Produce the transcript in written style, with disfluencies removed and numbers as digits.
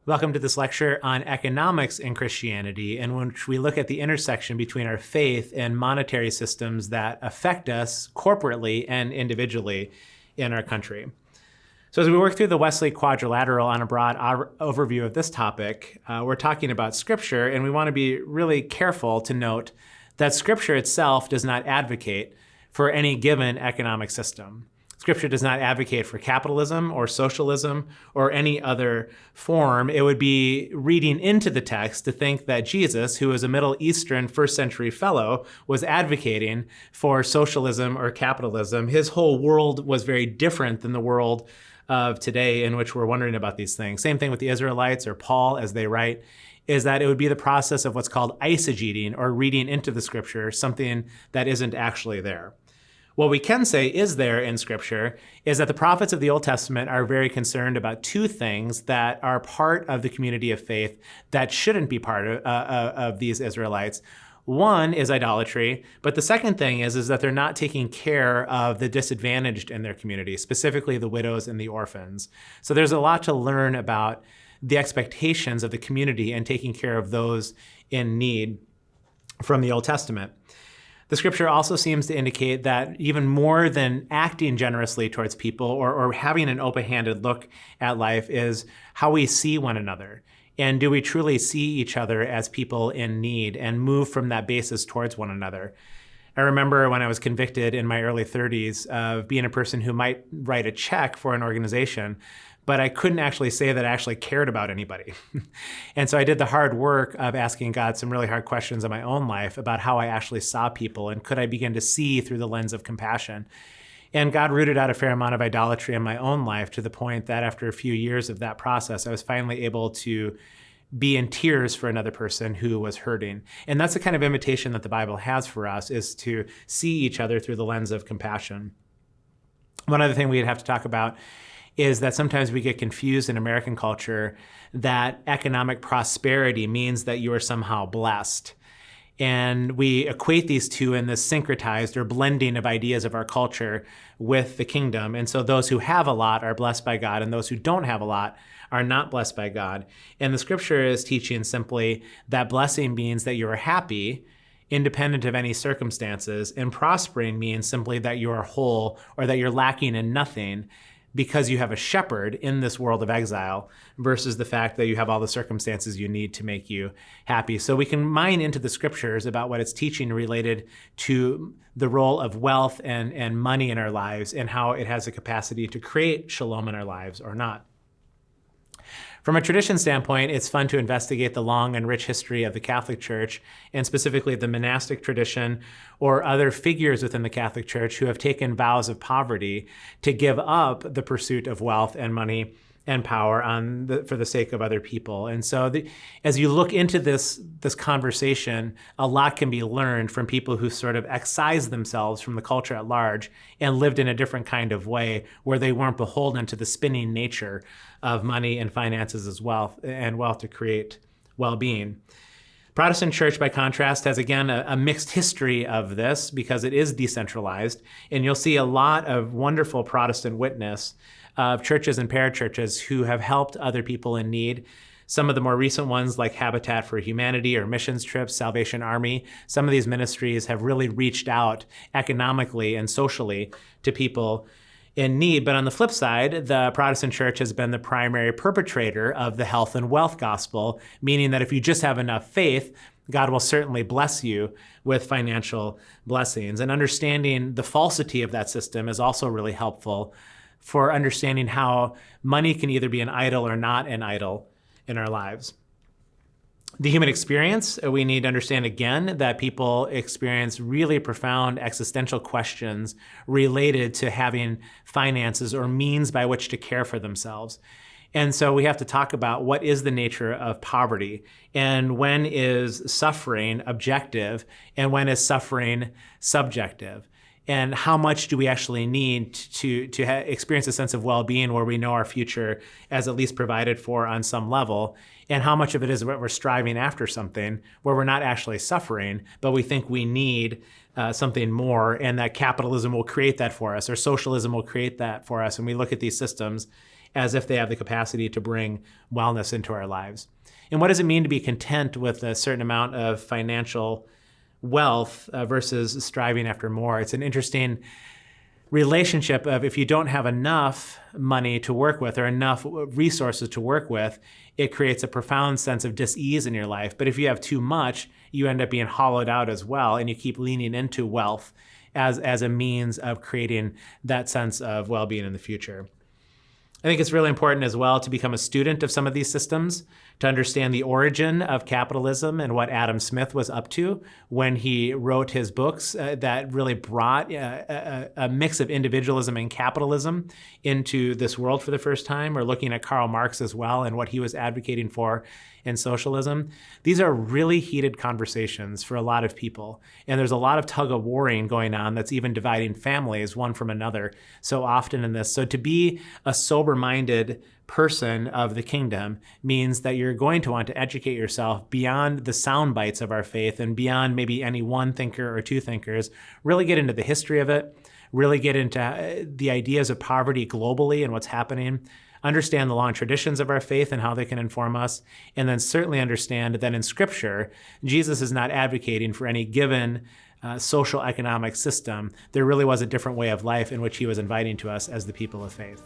Welcome to this lecture on economics in Christianity, in which we look at the intersection between our faith and monetary systems that affect us corporately and individually in our country. So as we work through the Wesley Quadrilateral on a broad overview of this topic, we're talking about Scripture, and we want to be really careful to note that Scripture itself does not advocate for any given economic system. Scripture does not advocate for capitalism or socialism or any other form. It would be reading into the text to think that Jesus, who was a Middle Eastern first century fellow, was advocating for socialism or capitalism. His whole world was very different than the world of today in which we're wondering about these things. Same thing with the Israelites or Paul, as they write, is that it would be the process of what's called eisegeting, or reading into the Scripture something that isn't actually there. What we can say is there in Scripture is that the prophets of the Old Testament are very concerned about two things that are part of the community of faith that shouldn't be part of these Israelites. One is idolatry, but the second thing is that they're not taking care of the disadvantaged in their community, specifically the widows and the orphans. So there's a lot to learn about the expectations of the community and taking care of those in need from the Old Testament. The Scripture also seems to indicate that even more than acting generously towards people or having an open-handed look at life is how we see one another. And do we truly see each other as people in need and move from that basis towards one another? I remember when I was convicted in my early 30s of being a person who might write a check for an organization, but I couldn't actually say that I actually cared about anybody. And so I did the hard work of asking God some really hard questions in my own life about how I actually saw people and could I begin to see through the lens of compassion. And God rooted out a fair amount of idolatry in my own life to the point that after a few years of that process, I was finally able to be in tears for another person who was hurting. And that's the kind of invitation that the Bible has for us, is to see each other through the lens of compassion. One other thing we'd have to talk about is that sometimes we get confused in American culture that economic prosperity means that you are somehow blessed. And we equate these two in this syncretized or blending of ideas of our culture with the kingdom. And so those who have a lot are blessed by God, and those who don't have a lot are not blessed by God. And the Scripture is teaching simply that blessing means that you are happy, independent of any circumstances, and prospering means simply that you are whole or that you're lacking in nothing, because you have a shepherd in this world of exile versus the fact that you have all the circumstances you need to make you happy. So we can mine into the Scriptures about what it's teaching related to the role of wealth and money in our lives and how it has the capacity to create shalom in our lives or not. From a tradition standpoint, it's fun to investigate the long and rich history of the Catholic Church, and specifically the monastic tradition or other figures within the Catholic Church who have taken vows of poverty to give up the pursuit of wealth and money and power for the sake of other people. And so as you look into this conversation, a lot can be learned from people who sort of excised themselves from the culture at large and lived in a different kind of way where they weren't beholden to the spinning nature of money and finances as wealth to create well-being. Protestant church, by contrast, has again a mixed history of this because it is decentralized, and you'll see a lot of wonderful Protestant witness of churches and parachurches who have helped other people in need. Some of the more recent ones, like Habitat for Humanity or missions trips, Salvation Army, some of these ministries have really reached out economically and socially to people in need. But on the flip side, the Protestant church has been the primary perpetrator of the health and wealth gospel, meaning that if you just have enough faith, God will certainly bless you with financial blessings. And understanding the falsity of that system is also really helpful for understanding how money can either be an idol or not an idol in our lives. The human experience, we need to understand again that people experience really profound existential questions related to having finances or means by which to care for themselves. And so we have to talk about what is the nature of poverty, and when is suffering objective and when is suffering subjective. And how much do we actually need to experience a sense of well-being where we know our future as at least provided for on some level, and how much of it is what we're striving after something where we're not actually suffering, but we think we need something more, and that capitalism will create that for us or socialism will create that for us. And we look at these systems as if they have the capacity to bring wellness into our lives. And what does it mean to be content with a certain amount of financial wealth versus striving after more? It's an interesting relationship of, if you don't have enough money to work with or enough resources to work with, it creates a profound sense of dis-ease in your life. But if you have too much, you end up being hollowed out as well, and you keep leaning into wealth as a means of creating that sense of well-being in the future. I think it's really important as well to become a student of some of these systems, to understand the origin of capitalism and what Adam Smith was up to when he wrote his books that really brought a mix of individualism and capitalism into this world for the first time, or looking at Karl Marx as well and what he was advocating for in socialism. These are really heated conversations for a lot of people. And there's a lot of tug-of-warring going on that's even dividing families one from another so often in this. So to be a sober-minded person of the kingdom means that you're going to want to educate yourself beyond the sound bites of our faith and beyond maybe any one thinker or two thinkers. Really get into the history of it, really get into the ideas of poverty globally and what's happening, understand the long traditions of our faith and how they can inform us, and then certainly understand that in Scripture, Jesus is not advocating for any given social economic system. There really was a different way of life in which he was inviting to us as the people of faith.